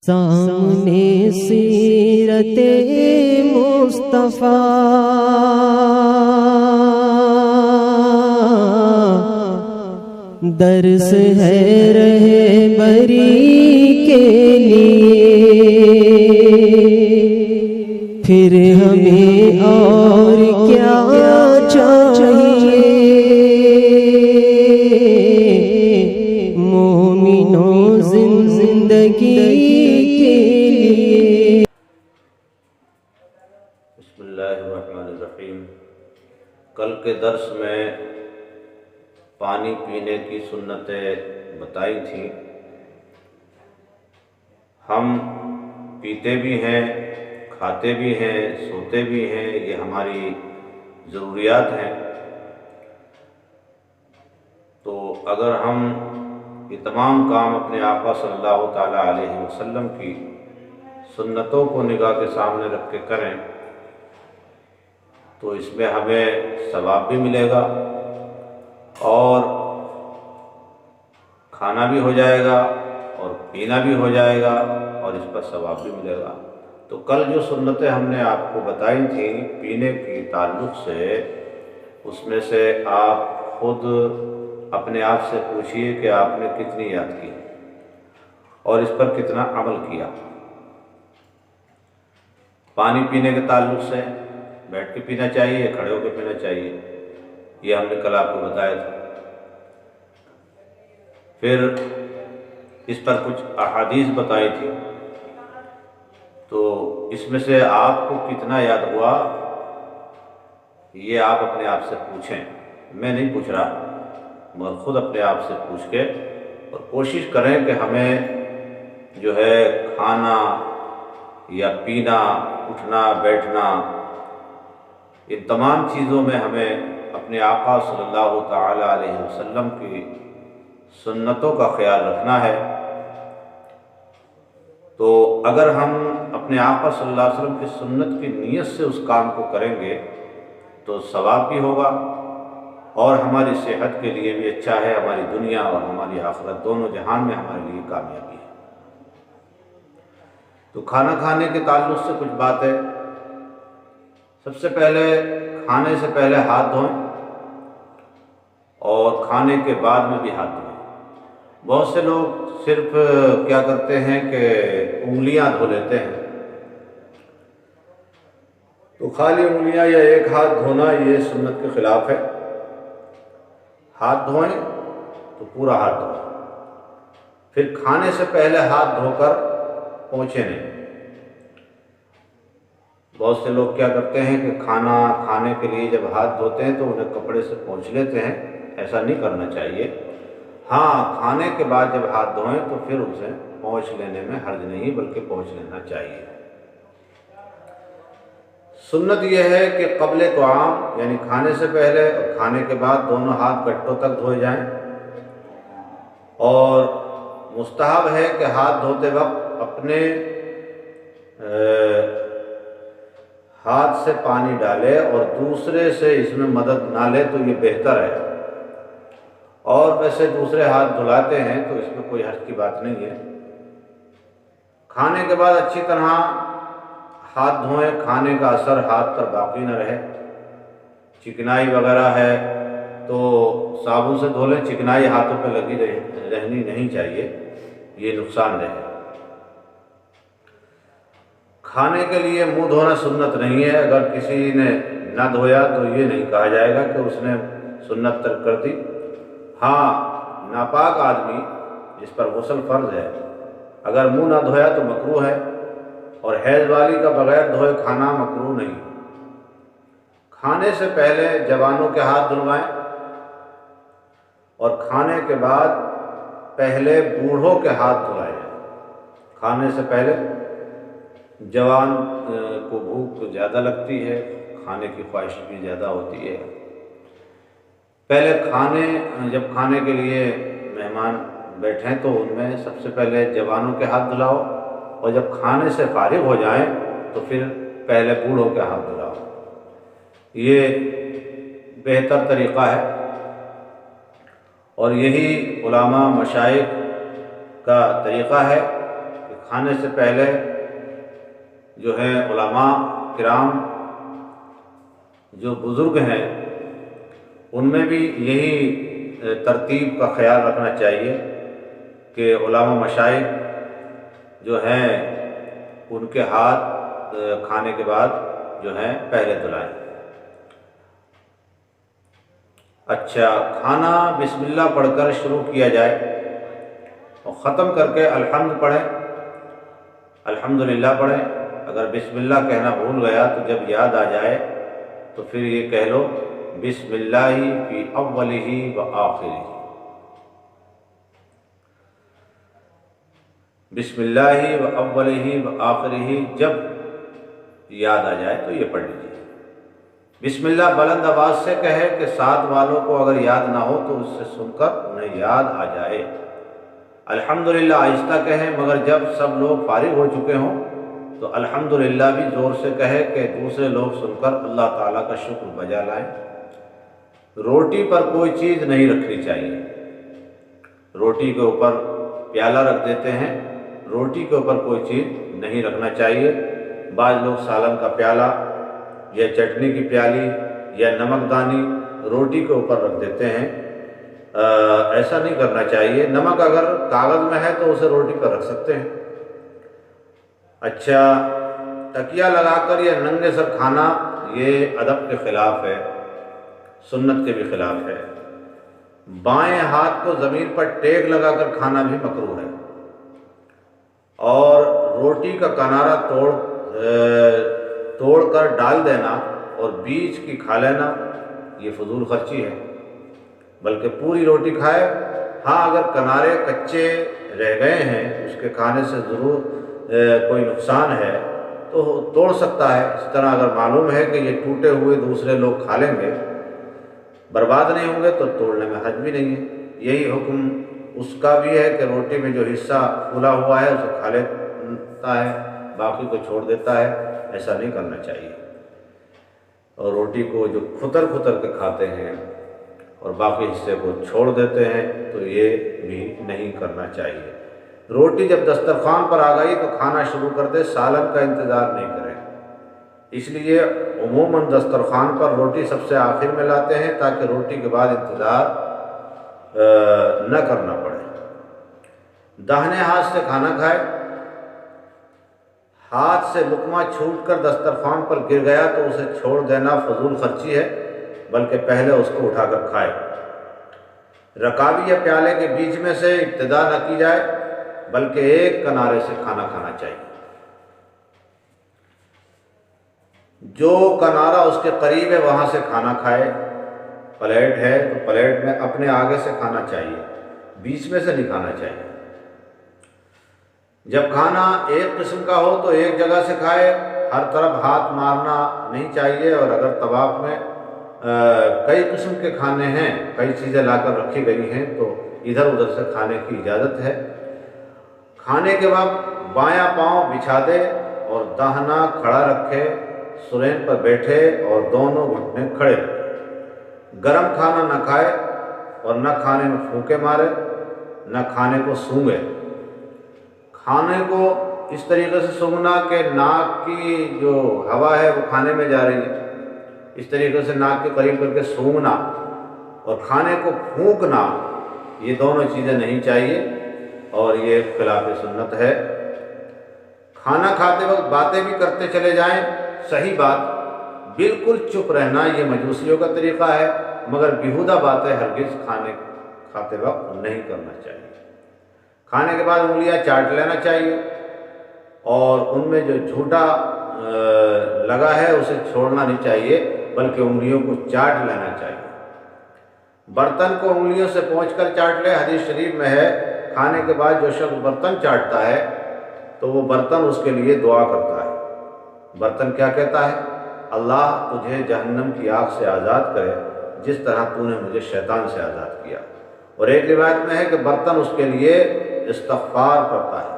سامنے سیرت مصطفیٰ درس ہے رہبری کے لیے، پھر ہمیں اور کیا چاہیے مومنوں زندگی کے لیے۔ بسم اللہ الرحمن الرحیم۔ کل کے درس میں پانی پینے کی سنتیں بتائی تھیں۔ ہم پیتے بھی ہیں، کھاتے بھی ہیں، سوتے بھی ہیں، یہ ہماری ضروریات ہیں۔ تو اگر ہم یہ تمام کام اپنے آقا صلی اللہ تعالیٰ علیہ وسلم کی سنتوں کو نگاہ کے سامنے رکھ کے کریں تو اس میں ہمیں ثواب بھی ملے گا اور کھانا بھی ہو جائے گا اور پینا بھی ہو جائے گا اور اس پر ثواب بھی ملے گا۔ تو کل جو سنتیں ہم نے آپ کو بتائی تھیں پینے کی تعلق سے، اس میں سے آپ خود اپنے آپ سے پوچھئے کہ آپ نے کتنی یاد کی اور اس پر کتنا عمل کیا۔ پانی پینے کے تعلق سے بیٹھ کے پینا چاہیے، کھڑے ہو کے پینا چاہیے، یہ ہم نے کل آپ کو بتایا تھا۔ پھر اس پر کچھ احادیث بتائی تھی، تو اس میں سے آپ کو کتنا یاد ہوا یہ آپ اپنے آپ سے پوچھیں، میں نہیں پوچھ رہا، مگر خود اپنے آپ سے پوچھ کے اور کوشش کریں کہ ہمیں جو ہے کھانا یا پینا، اٹھنا بیٹھنا، ان تمام چیزوں میں ہمیں اپنے آقا صلی اللہ تعالیٰ علیہ وسلم کی سنتوں کا خیال رکھنا ہے۔ تو اگر ہم اپنے آقا صلی اللہ علیہ وسلم کی سنت کی نیت سے اس کام کو کریں گے تو ثواب بھی ہوگا اور ہماری صحت کے لیے بھی اچھا ہے، ہماری دنیا اور ہماری آخرت دونوں جہان میں ہمارے لیے کامیابی ہے۔ تو کھانا کھانے کے تعلق سے کچھ بات ہے۔ سب سے پہلے کھانے سے پہلے ہاتھ دھوئیں اور کھانے کے بعد میں بھی ہاتھ دھوئیں۔ بہت سے لوگ صرف کیا کرتے ہیں کہ انگلیاں دھو لیتے ہیں، تو خالی انگلیاں یا ایک ہاتھ دھونا یہ سنت کے خلاف ہے۔ ہاتھ دھوئیں تو پورا ہاتھ دھوئیں، پھر کھانے سے پہلے ہاتھ دھو کر پوچھیں نہیں۔ بہت سے لوگ کیا کرتے ہیں کہ کھانا کھانے کے لیے جب ہاتھ دھوتے ہیں تو انہیں کپڑے سے پوچھ لیتے ہیں، ایسا نہیں کرنا چاہیے۔ ہاں، کھانے کے بعد جب ہاتھ دھوئیں تو پھر اسے پوچھ لینے میں حرج نہیں، بلکہ پوچھ لینا چاہیے۔ سنت یہ ہے کہ قبل طعام یعنی کھانے سے پہلے اور کھانے کے بعد دونوں ہاتھ گٹوں تک دھوئے جائیں، اور مستحب ہے کہ ہاتھ دھوتے وقت اپنے ہاتھ سے پانی ڈالے اور دوسرے سے اس میں مدد نہ لے تو یہ بہتر ہے۔ اور ویسے دوسرے ہاتھ دھلاتے ہیں تو اس میں کوئی حرج کی بات نہیں ہے۔ کھانے کے بعد اچھی طرح ہاتھ دھوئیں، کھانے کا اثر ہاتھ پر باقی نہ رہے۔ چکنائی وغیرہ ہے تو صابن سے دھو لیں، چکنائی ہاتھوں پہ لگی رہنی نہیں چاہیے، یہ نقصان دہ ہے۔ کھانے کے لیے منہ دھونا سنت نہیں ہے۔ اگر کسی نے نہ دھویا تو یہ نہیں کہا جائے گا کہ اس نے سنت ترک کر دی۔ ہاں، ناپاک آدمی جس پر غسل فرض ہے اگر منہ نہ دھویا تو مکروہ ہے، اور حیض والی کا بغیر دھوئے کھانا مکروہ نہیں۔ کھانے سے پہلے جوانوں کے ہاتھ دھلوائیں اور کھانے کے بعد پہلے بوڑھوں کے ہاتھ دھلائے جائیں۔ کھانے سے پہلے جوان کو بھوک زیادہ لگتی ہے، کھانے کی خواہش بھی زیادہ ہوتی ہے۔ پہلے جب کھانے کے لیے مہمان بیٹھیں تو ان میں سب سے پہلے جوانوں کے ہاتھ دھلاؤ، اور جب کھانے سے فارغ ہو جائیں تو پھر پہلے بوڑھوں کے ہاتھ دھلاؤ۔ یہ بہتر طریقہ ہے، اور یہی علماء مشائخ کا طریقہ ہے کہ کھانے سے پہلے جو ہے علماء کرام جو بزرگ ہیں ان میں بھی یہی ترتیب کا خیال رکھنا چاہیے کہ علماء مشائخ جو ہیں ان کے ہاتھ کھانے کے بعد جو ہیں پہلے دھلائیں۔ اچھا، کھانا بسم اللہ پڑھ کر شروع کیا جائے اور ختم کر کے الحمد پڑھیں، الحمدللہ پڑھیں۔ اگر بسم اللہ کہنا بھول گیا تو جب یاد آ جائے تو پھر یہ کہہ لو بسم اللہ فی اولہ و آخرہ، بسم اللہ و اولہ و آخرہ جب یاد آ جائے تو یہ پڑھ لیجیے۔ بسم اللہ بلند آواز سے کہے کہ ساتھ والوں کو اگر یاد نہ ہو تو اس سے سن کر انہیں یاد آ جائے۔ الحمدللہ آہستہ کہیں، مگر جب سب لوگ فارغ ہو چکے ہوں تو الحمدللہ بھی زور سے کہے کہ دوسرے لوگ سن کر اللہ تعالیٰ کا شکر بجا لائیں۔ روٹی پر کوئی چیز نہیں رکھنی چاہیے، روٹی کے اوپر پیالہ رکھ دیتے ہیں، روٹی کے اوپر کوئی چیز نہیں رکھنا چاہیے۔ بعض لوگ سالن کا پیالہ یا چٹنی کی پیالی یا نمک دانی روٹی کے اوپر رکھ دیتے ہیں، ایسا نہیں کرنا چاہیے۔ نمک اگر کاغذ میں ہے تو اسے روٹی پر رکھ سکتے ہیں۔ اچھا، تکیہ لگا کر یا ننگے سر کھانا یہ ادب کے خلاف ہے، سنت کے بھی خلاف ہے۔ بائیں ہاتھ کو زمین پر ٹیک لگا کر کھانا بھی مکروہ ہے، اور روٹی کا کنارہ توڑ کر ڈال دینا اور بیچ کی کھا لینا یہ فضول خرچی ہے، بلکہ پوری روٹی کھائے۔ ہاں، اگر کنارے کچے رہ گئے ہیں، اس کے کھانے سے ضرور کوئی نقصان ہے تو توڑ سکتا ہے۔ اس طرح اگر معلوم ہے کہ یہ ٹوٹے ہوئے دوسرے لوگ کھا لیں گے، برباد نہیں ہوں گے، تو توڑنے میں حرج بھی نہیں ہے۔ یہی حکم اس کا بھی ہے کہ روٹی میں جو حصہ پھولا ہوا ہے اسے کھا لیتا ہے، باقی کو چھوڑ دیتا ہے، ایسا نہیں کرنا چاہیے۔ اور روٹی کو جو کھتر کے کھاتے ہیں اور باقی حصے کو چھوڑ دیتے ہیں تو یہ بھی نہیں کرنا چاہیے۔ روٹی جب دسترخوان پر آ گئی تو کھانا شروع کر دے، سالن کا انتظار نہیں کریں۔ اس لیے عموماً دسترخوان پر روٹی سب سے آخر میں لاتے ہیں تاکہ روٹی کے بعد انتظار نہ کرنا پڑے۔ داہنے ہاتھ سے کھانا کھائے، ہاتھ سے لقمہ چھوٹ کر دسترخوان پر گر گیا تو اسے چھوڑ دینا فضول خرچی ہے، بلکہ پہلے اس کو اٹھا کر کھائے۔ رکاوی یا پیالے کے بیچ میں سے ابتدا نہ کی جائے، بلکہ ایک کنارے سے کھانا کھانا چاہیے۔ جو کنارہ اس کے قریب ہے وہاں سے کھانا کھائے۔ پلیٹ ہے تو پلیٹ میں اپنے آگے سے کھانا چاہیے، بیچ میں سے نہیں کھانا چاہیے۔ جب کھانا ایک قسم کا ہو تو ایک جگہ سے کھائے، ہر طرف ہاتھ مارنا نہیں چاہیے۔ اور اگر طباخ میں کئی قسم کے کھانے ہیں، کئی چیزیں لا کر رکھی گئی ہیں تو ادھر ادھر سے کھانے کی اجازت ہے۔ کھانے کے وقت بایاں پاؤں بچھا دے اور داہنا کھڑا رکھے، سرین پر بیٹھے اور دونوں گھٹنے کھڑے رکھے۔ گرم کھانا نہ کھائے اور نہ کھانے میں پھونکے مارے، نہ کھانے کو سونگے۔ کھانے کو اس طریقے سے سونگنا کہ ناک کی جو ہوا ہے وہ کھانے میں جا رہی ہے، اس طریقے سے ناک کے قریب کر کے سونگنا اور کھانے کو پھونکنا، یہ دونوں چیزیں نہیں چاہیے اور یہ خلاف سنت ہے۔ کھانا کھاتے وقت باتیں بھی کرتے چلے جائیں، صحیح بات، بالکل چپ رہنا یہ مجوسیوں کا طریقہ ہے، مگر بیہودہ باتیں ہرگز کھاتے وقت نہیں کرنا چاہیے۔ کھانے کے بعد انگلیاں چاٹ لینا چاہیے اور ان میں جو جھوٹا لگا ہے اسے چھوڑنا نہیں چاہیے، بلکہ انگلیوں کو چاٹ لینا چاہیے۔ برتن کو انگلیوں سے پونچھ کر چاٹ لے۔ حدیث شریف میں ہے کھانے کے بعد جو شخص برتن چاٹتا ہے تو وہ برتن اس کے لیے دعا کرتا ہے۔ برتن کیا کہتا ہے؟ اللہ تجھے جہنم کی آگ سے آزاد کرے جس طرح تو نے مجھے شیطان سے آزاد کیا۔ اور ایک روایت میں ہے کہ برتن اس کے لیے استغفار کرتا ہے۔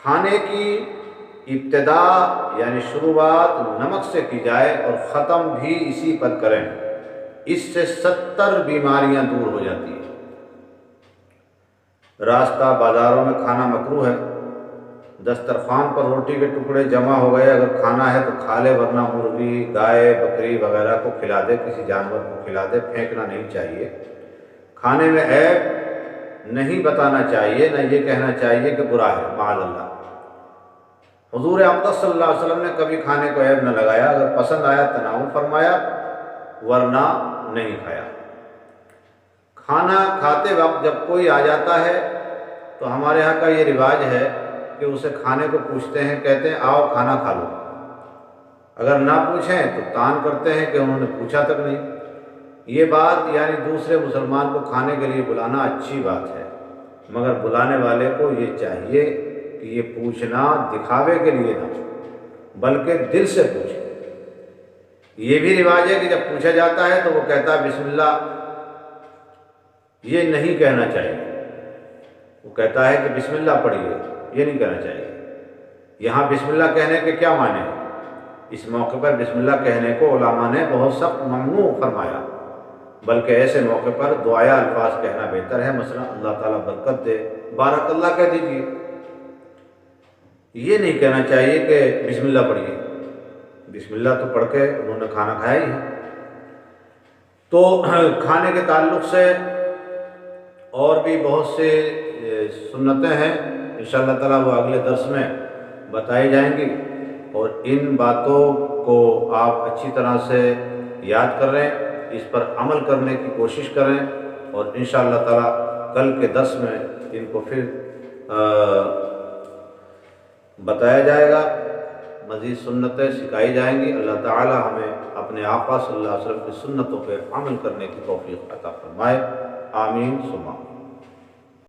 کھانے کی ابتدا یعنی شروعات نمک سے کی جائے اور ختم بھی اسی پر کریں، اس سے 70 بیماریاں دور ہو جاتی ہیں۔ راستہ بازاروں میں کھانا مکروہ ہے۔ دسترخوان پر روٹی کے ٹکڑے جمع ہو گئے، اگر کھانا ہے تو کھا لے، ورنہ مرغی، گائے، بکری وغیرہ کو کھلا دے، کسی جانور کو کھلا دے، پھینکنا نہیں چاہیے۔ کھانے میں عیب نہیں بتانا چاہیے، نہ یہ کہنا چاہیے کہ برا ہے، معاذ اللہ۔ حضور اقدس صلی اللہ علیہ وسلم نے کبھی کھانے کو عیب نہ لگایا، اگر پسند آیا تناول فرمایا، ورنہ نہیں کھایا۔ کھانا کھاتے وقت جب کوئی آ جاتا ہے تو ہمارے ہاں کا یہ رواج ہے کہ اسے کھانے کو پوچھتے ہیں، کہتے ہیں آؤ کھانا کھا لو۔ اگر نہ پوچھیں تو تان کرتے ہیں کہ انہوں نے پوچھا تک نہیں۔ یہ بات یعنی دوسرے مسلمان کو کھانے کے لیے بلانا اچھی بات ہے، مگر بلانے والے کو یہ چاہیے کہ یہ پوچھنا دکھاوے کے لیے نہ، بلکہ دل سے پوچھے۔ یہ بھی رواج ہے کہ جب پوچھا جاتا ہے تو وہ کہتا ہے بسم اللہ، یہ نہیں کہنا چاہیے۔ وہ کہتا ہے کہ بسم اللہ پڑھیے، یہ نہیں کہنا چاہیے۔ یہاں بسم اللہ کہنے کے کیا معنی ہیں؟ اس موقع پر بسم اللہ کہنے کو علماء نے بہت سخت ممنوع فرمایا، بلکہ ایسے موقع پر دعائیہ الفاظ کہنا بہتر ہے، مثلا اللہ تعالیٰ برکت دے، بارک اللہ کہہ دیجیے۔ یہ نہیں کہنا چاہیے کہ بسم اللہ پڑھیے۔ بسم اللہ تو پڑھ کے انہوں نے کھانا کھایا ہی ہے۔ تو کھانے کے تعلق سے اور بھی بہت سے سنتیں ہیں، انشاءاللہ تعالیٰ وہ اگلے درس میں بتائی جائیں گی، اور ان باتوں کو آپ اچھی طرح سے یاد کر رہے ہیں، اس پر عمل کرنے کی کوشش کریں، اور انشاءاللہ تعالیٰ کل کے درس میں ان کو پھر بتایا جائے گا، مزید سنتیں سکھائی جائیں گی۔ اللہ تعالیٰ ہمیں اپنے آقا صلی اللہ علیہ وسلم کی سنتوں پہ عمل کرنے کی توفیق عطا فرمائے، آمین ثم آمین۔